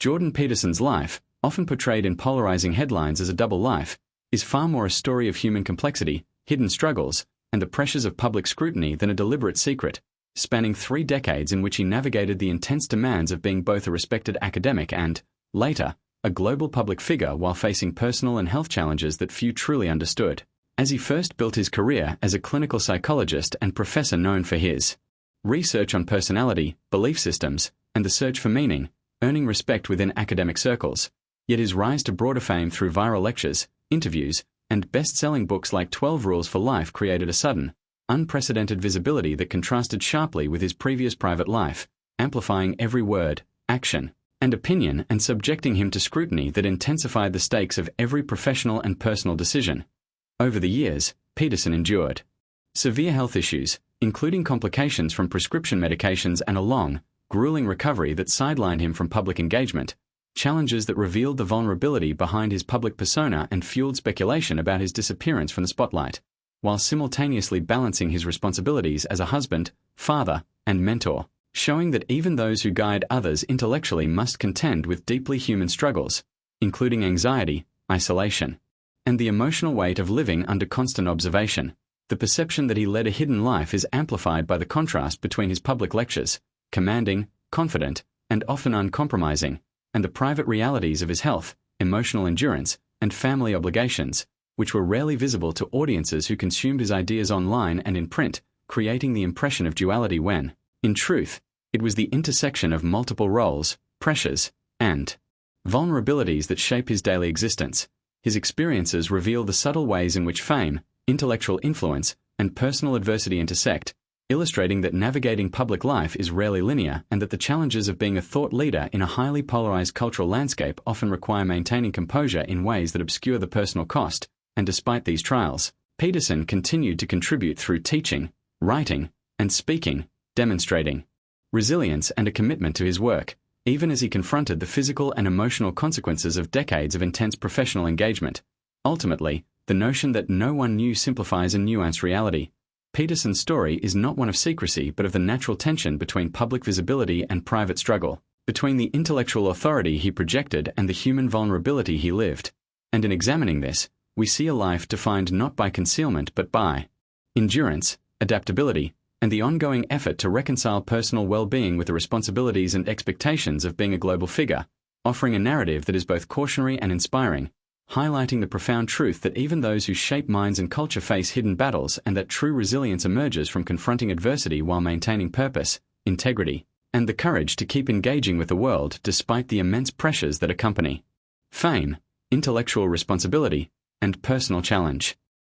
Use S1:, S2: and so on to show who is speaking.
S1: Jordan Peterson's life, often portrayed in polarizing headlines as a double life, is far more a story of human complexity, hidden struggles, and the pressures of public scrutiny than a deliberate secret, spanning 3 decades in which he navigated the intense demands of being both a respected academic and, later, a global public figure while facing personal and health challenges that few truly understood. As he first built his career as a clinical psychologist and professor known for his research on personality, belief systems, and the search for meaning, earning respect within academic circles. Yet his rise to broader fame through viral lectures, interviews, and best-selling books like 12 Rules for Life created a sudden, unprecedented visibility that contrasted sharply with his previous private life, amplifying every word, action, and opinion and subjecting him to scrutiny that intensified the stakes of every professional and personal decision. Over the years, Peterson endured severe health issues, including complications from prescription medications and a long, grueling recovery that sidelined him from public engagement, challenges that revealed the vulnerability behind his public persona and fueled speculation about his disappearance from the spotlight, while simultaneously balancing his responsibilities as a husband, father, and mentor, showing that even those who guide others intellectually must contend with deeply human struggles, including anxiety, isolation, and the emotional weight of living under constant observation. The perception that he led a hidden life is amplified by the contrast between his public lectures, commanding, confident, and often uncompromising, and the private realities of his health, emotional endurance, and family obligations, which were rarely visible to audiences who consumed his ideas online and in print, creating the impression of duality when, in truth, it was the intersection of multiple roles, pressures, and vulnerabilities that shape his daily existence. His experiences reveal the subtle ways in which fame, intellectual influence, and personal adversity intersect, illustrating that navigating public life is rarely linear and that the challenges of being a thought leader in a highly polarized cultural landscape often require maintaining composure in ways that obscure the personal cost. And despite these trials, Peterson continued to contribute through teaching, writing, and speaking, demonstrating resilience and a commitment to his work, even as he confronted the physical and emotional consequences of decades of intense professional engagement. Ultimately, the notion that no one knew simplifies a nuanced reality. Peterson's story is not one of secrecy but of the natural tension between public visibility and private struggle, between the intellectual authority he projected and the human vulnerability he lived. And in examining this, we see a life defined not by concealment but by endurance, adaptability, and the ongoing effort to reconcile personal well-being with the responsibilities and expectations of being a global figure, offering a narrative that is both cautionary and inspiring, highlighting the profound truth that even those who shape minds and culture face hidden battles and that true resilience emerges from confronting adversity while maintaining purpose, integrity, and the courage to keep engaging with the world despite the immense pressures that accompany fame, intellectual responsibility, and personal challenge.